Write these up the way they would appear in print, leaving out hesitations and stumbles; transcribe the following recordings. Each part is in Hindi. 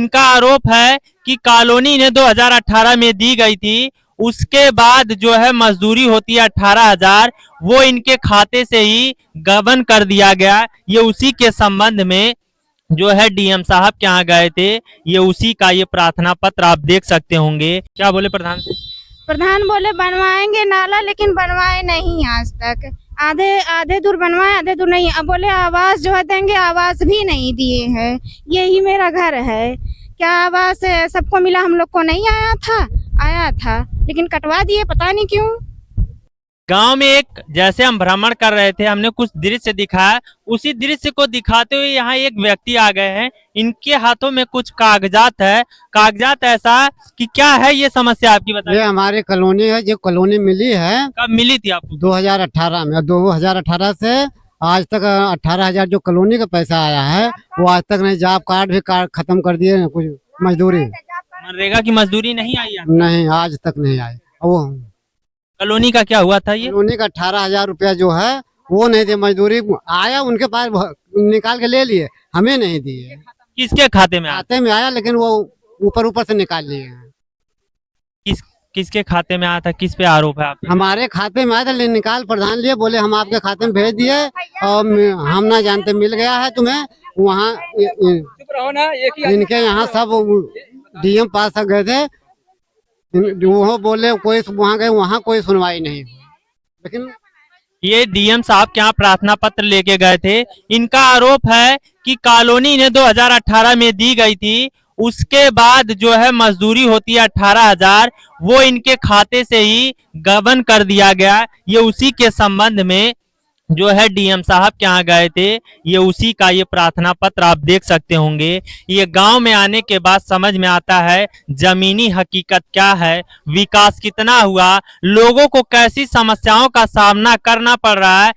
इनका आरोप है कि कॉलोनी इन्हें 2018 में दी गई थी, उसके बाद जो है मजदूरी होती है 18,000, वो इनके खाते से ही गबन कर दिया गया। ये उसी के संबंध में जो है डीएम साहब के यहाँ गए थे, ये उसी का ये प्रार्थना पत्र आप देख सकते होंगे। क्या बोले प्रधान से? प्रधान बोले बनवाएंगे नाला, लेकिन बनवाए नहीं आज तक। आधे आधे दूर बनवाए, आधे दूर नहीं। अब बोले आवास जो है देंगे, आवास भी नहीं दिए हैं। यही मेरा घर है, क्या आवास सबको मिला, हम लोग को नहीं आया था? आया था, लेकिन कटवा दिए, पता नहीं क्यों। गांव में एक जैसे हम भ्रमण कर रहे थे, हमने कुछ दृश्य दिखाया, उसी दृश्य को दिखाते हुए यहाँ एक व्यक्ति आ गए हैं। इनके हाथों में कुछ कागजात है, कागजात ऐसा कि क्या है ये समस्या आपकी ये बताइए। हमारी कॉलोनी है, जो कॉलोनी मिली है कब मिली थी आपको? 2018 में। 2018 से आज तक 18,000 जो कॉलोनी का पैसा आया है वो आज तक नहीं। जॉब कार्ड भी खत्म कर दिए, कुछ मजदूरी मनरेगा की मजदूरी नहीं आई है? नहीं, आज तक नहीं आई। वो कॉलोनी का क्या हुआ था ये? कॉलोनी का 18,000 रुपया जो है वो नहीं थे। मजदूरी आया, उनके पास निकाल के ले लिए, हमें नहीं दिए। किसके खाते में आया? खाते में आया, लेकिन वो ऊपर ऊपर से निकाल लिए हैं। किसके खाते में आया था? किस पे आरोप है आपका? हमारे खाते में आया था, लेकिन निकाल प्रधान लिए, बोले हम आपके खाते में भेज दिए और हम ना जानते मिल गया है तुम्हें। वहाँ इनके यहाँ सब डीएम पास गए थे, वो बोले कोई वहाँ गए, वहाँ कोई सुनवाई नहीं हुई। लेकिन ये डीएम साहब के यहाँ प्रार्थना पत्र लेके गए थे। इनका आरोप है कि कॉलोनी इन्हें 2018 में दी गई थी, उसके बाद जो है मजदूरी होती है 18,000, वो इनके खाते से ही गबन कर दिया गया। ये उसी के संबंध में जो है डीएम साहब के यहाँ गए थे, ये उसी का ये प्रार्थना पत्र आप देख सकते होंगे। ये गांव में आने के बाद समझ में आता है जमीनी हकीकत क्या है, विकास कितना हुआ, लोगों को कैसी समस्याओं का सामना करना पड़ रहा है,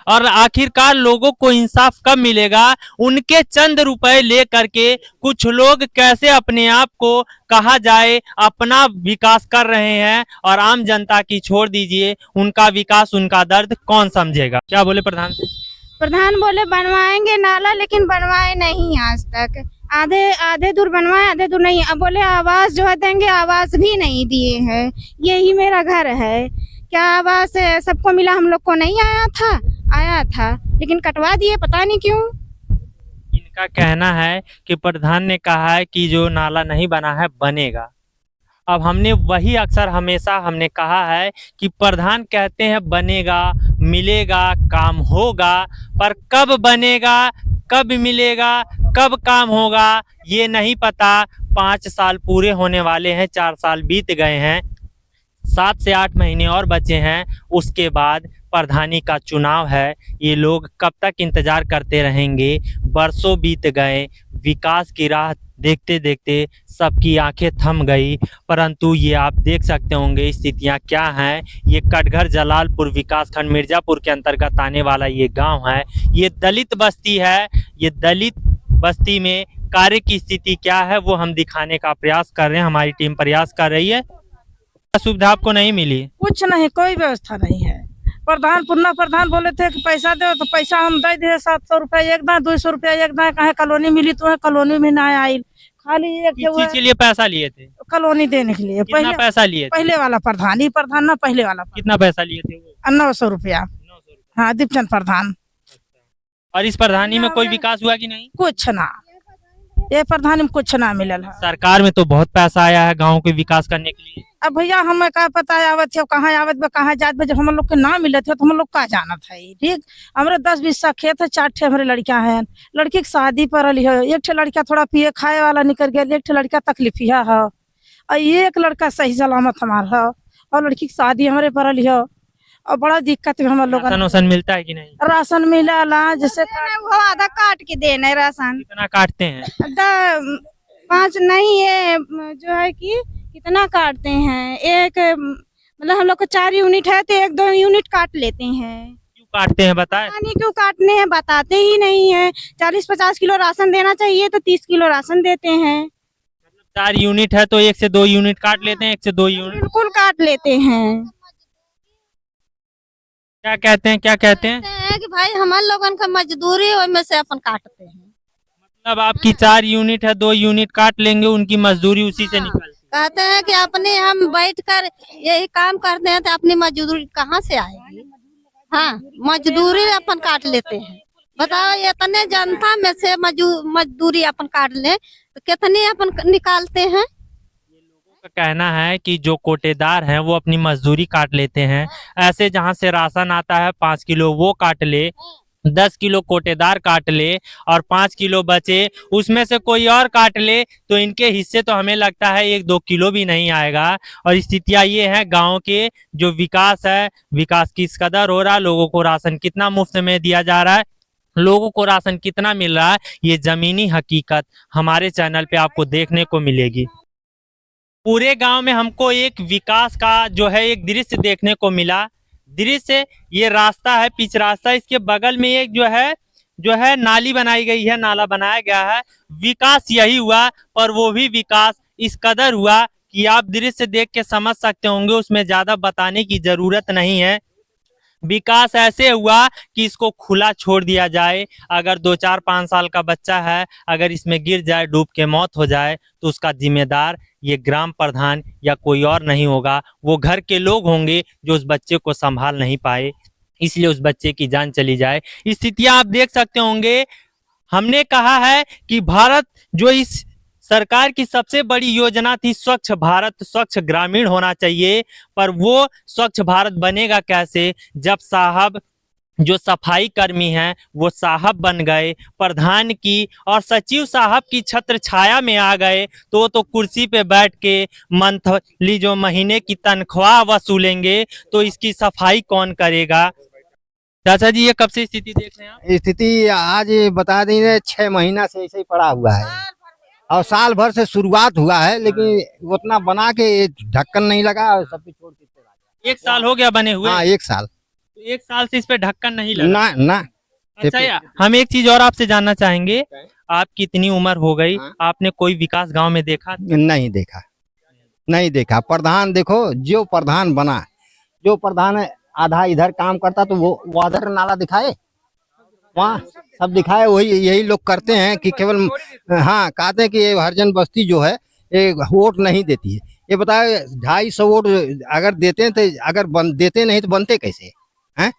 और आखिरकार लोगों को इंसाफ कब मिलेगा। उनके चंद रुपए ले करके कुछ लोग कैसे अपने आप को कहा जाए अपना विकास कर रहे हैं, और आम जनता की छोड़ दीजिए, उनका विकास उनका दर्द कौन समझेगा। क्या बोले प्रधान से? प्रधान बोले बनवाएंगे नाला, लेकिन बनवाए नहीं आज तक। आधे आधे दूर बनवाए, आधे दूर नहीं। अब बोले आवास जो है देंगे, आवास भी नहीं दिए हैं। यही मेरा घर है, क्या आवास सबको मिला, हम लोग को नहीं आया था? आया था, लेकिन कटवा दिए, पता नहीं क्यों। इनका कहना है कि प्रधान ने कहा है कि जो नाला नहीं बना है बनेगा। अब हमने वही अक्सर हमेशा हमने कहा है कि प्रधान कहते हैं बनेगा, मिलेगा, काम होगा, पर कब बनेगा, कब मिलेगा, कब काम होगा, ये नहीं पता। 5 साल पूरे होने वाले हैं, 4 साल बीत गए हैं, 7 से 8 महीने और बचे हैं, उसके बाद प्रधानी का चुनाव है। ये लोग कब तक इंतजार करते रहेंगे? बरसों बीत गए, विकास की राह देखते देखते सबकी आंखें थम गई, परंतु ये आप देख सकते होंगे स्थितियां क्या हैं। ये कटघर जलालपुर विकासखंड मिर्जापुर के अंतर्गत आने वाला ये गांव है, ये दलित बस्ती है। ये दलित बस्ती में कार्य की स्थिति क्या है वो हम दिखाने का प्रयास कर रहे हैं, हमारी टीम प्रयास कर रही है। सुविधा आपको नहीं मिली? कुछ नहीं, कोई व्यवस्था नहीं है। प्रधान पुनः प्रधान बोले थे कि पैसा दो, तो पैसा हम दे दिए 700 रुपया एक दां, 200 रुपया एक दां। कहे कॉलोनी मिली, तो कॉलोनी में ना आई। खाली एक किस चीज के लिए पैसा लिए थे? कॉलोनी देने के लिए। कितना पैसा लिए थे? पहले वाला प्रधान, ही प्रधान ना, पहले वाला कितना पैसा लिए थे वो? 900 रुपया। 900 रुपया। हाँ, दीपचंद प्रधान। और इस प्रधानी में कोई विकास हुआ कि नहीं? कुछ ना, ये प्रधान में कुछ ना मिलल है। सरकार में तो बहुत पैसा आया है गांव के विकास करने के लिए। अब भैया हमें का पता आवत थे, कहाँ आवत बा, कहाँ जात बा, जब हम लोग के ना मिले थे तो हम लोग का जाना था। ठीक, हमारे 10-20 सा खेत है, 4 ठे हमारे लड़कियां हैं। लड़की की शादी पर है, एक ठे लड़का थोड़ा पिए खाए वाला निकल गया, एक ठे लड़का तकलीफिया है, और एक लड़का सही सलामत हमारा है, और लड़की की शादी हमारे पर है। और बड़ा दिक्कत है हम लोग। राशन मिलता है कि नहीं? राशन मिला, जैसे वो आधा काट के देना है राशन। कितना काटते हैं? 5 नहीं, ये जो है कि कितना काटते हैं, एक मतलब हम लोग को 4 यूनिट है, तो 1-2 यूनिट काट लेते हैं। क्यों काटते हैं बताएं? क्यों काटने हैं बताते ही नहीं है। 40-50 किलो राशन देना चाहिए, तो 30 किलो राशन देते हैं। 4 यूनिट है तो 1 से 2 यूनिट काट लेते हैं, 1 से 2 यूनिट। बिल्कुल काट लेते हैं। क्या कहते हैं, क्या कहते हैं? कि भाई हमारे लोगन का मजदूरी में से अपन काटते हैं। मतलब आपकी 4 यूनिट है, 2 यूनिट काट लेंगे, उनकी मजदूरी उसी से निकलती है। कहते हैं कि अपने हम बैठकर यही काम करते हैं तो अपनी मजदूरी कहाँ से आएगी। हाँ, मजदूरी अपन काट लेते हैं। बताओ इतने जनता में से मजदूरी अपन काट ले तो कितनी अपन निकालते हैं। का कहना है कि जो कोटेदार हैं वो अपनी मजदूरी काट लेते हैं। ऐसे जहां से राशन आता है 5 किलो वो काट ले, 10 किलो कोटेदार काट ले और 5 किलो बचे उसमें से कोई और काट ले तो इनके हिस्से तो हमें लगता है 1-2 किलो भी नहीं आएगा। और स्थितियां ये है गांव के जो विकास है, विकास किस कदर हो रहा है, लोगों को राशन कितना मुफ्त में दिया जा रहा है, लोगों को राशन कितना मिल रहा है, ये जमीनी हकीकत हमारे चैनल पे आपको देखने को मिलेगी। पूरे गांव में हमको एक विकास का जो है एक दृश्य देखने को मिला। दृश्य ये रास्ता है, पिच रास्ता, इसके बगल में एक जो है नाली बनाई गई है, नाला बनाया गया है। विकास यही हुआ, पर वो भी विकास इस कदर हुआ कि आप दृश्य देख के समझ सकते होंगे, उसमें ज्यादा बताने की जरूरत नहीं है। विकास ऐसे हुआ कि इसको खुला छोड़ दिया जाए। अगर 2-4-5 साल का बच्चा है, अगर इसमें गिर जाए, डूब के मौत हो जाए तो उसका जिम्मेदार ये ग्राम प्रधान या कोई और नहीं होगा, वो घर के लोग होंगे जो उस बच्चे को संभाल नहीं पाए, इसलिए उस बच्चे की जान चली जाए। स्थितियां आप देख सकते होंगे। हमने कहा है कि भारत जो इस सरकार की सबसे बड़ी योजना थी स्वच्छ भारत, स्वच्छ ग्रामीण होना चाहिए, पर वो स्वच्छ भारत बनेगा कैसे जब साहब जो सफाई कर्मी हैं वो साहब बन गए, प्रधान की और सचिव साहब की छत्र छाया में आ गए तो कुर्सी पे बैठ के मंथली जो महीने की तनख्वाह वसूलेंगे तो इसकी सफाई कौन करेगा। चाचा जी, ये कब से स्थिति देख रहे हैं आप? स्थिति आज बता दें 6 महीना से ऐसे ही पड़ा हुआ है और साल भर से शुरुआत हुआ है, लेकिन उतना बना के ढक्कन नहीं लगा और सब कुछ छोड़ के चला गया। 1 साल हो गया बने हुए? हाँ, 1 साल। 1 साल से इस पे ढक्कन नहीं लगा? ना ना। अच्छा यार, हम एक चीज और आपसे जानना चाहेंगे, आपकी इतनी उम्र हो गई, आपने कोई विकास गांव में देखा? नहीं देखा, नहीं देखा। प्रधान देखो, जो प्रधान बना, जो प्रधान आधा इधर काम करता तो वो अधर नाला दिखाए, वहाँ सब दिखाए, वही यही लोग करते हैं कि केवल हाँ कहते हैं कि ये हरिजन बस्ती जो है ये वोट नहीं देती है। ये बताए 250 वोट अगर देते हैं तो अगर देते नहीं तो बनते कैसे हैं?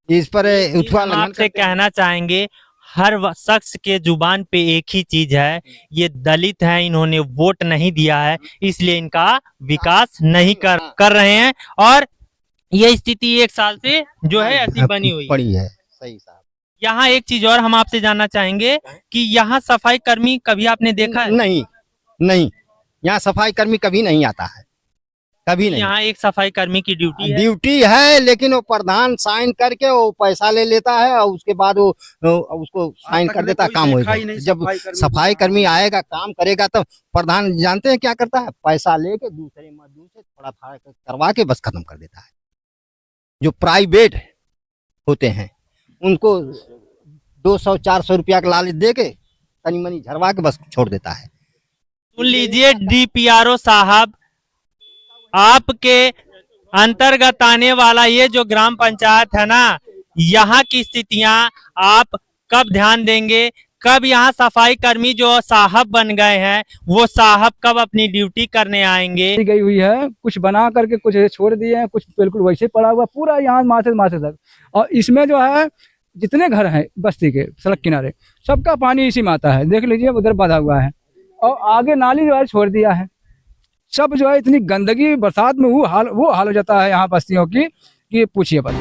इस पर आपसे कहना चाहेंगे हर शख्स के जुबान पे एक ही चीज है, ये दलित है, इन्होंने वोट नहीं दिया है इसलिए इनका विकास नहीं कर रहे हैं। और ये स्थिति 1 साल से जो है ऐसी बनी हुई पड़ी है। सही साहब। यहाँ एक चीज और हम आपसे जानना चाहेंगे कि यहाँ सफाई कर्मी कभी आपने देखा है? नहीं नहीं, यहाँ सफाई कर्मी कभी नहीं आता है, कभी नहीं। यहाँ एक सफाई कर्मी की ड्यूटी है, लेकिन वो प्रधान साइन करके वो पैसा ले लेता है और उसके बाद वो उसको साइन कर देता, काम हो जाए। जब सफाई कर्मी आएगा काम करेगा तब प्रधान जानते हैं क्या करता है, पैसा लेके दूसरे मजदूर से थोड़ा थोड़ा करवा के बस खत्म कर देता है। जो प्राइवेट होते हैं उनको 200-400 रुपया का लालच दे के तनी मनी झरवा के बस छोड़ देता है। सुन लीजिए DPRO साहब, आपके अंतर्गत आने वाला ये जो ग्राम पंचायत है ना, यहाँ की स्थितियां आप कब ध्यान देंगे? कब यहाँ सफाई कर्मी जो साहब बन गए हैं वो साहब कब अपनी ड्यूटी करने आएंगे? गई हुई है, कुछ बना करके कुछ छोड़ दिए हैं, कुछ बिल्कुल वैसे पड़ा हुआ पूरा यहाँ माथे तक। और इसमें जो है जितने घर हैं बस्ती के सड़क किनारे सबका पानी इसी में आता है, देख लीजिए उधर बंधा हुआ है और आगे नाली जो है छोड़ दिया है। सब जो है इतनी गंदगी बरसात में वो हाल हो जाता है यहाँ बस्तियों की कि पूछिए बस।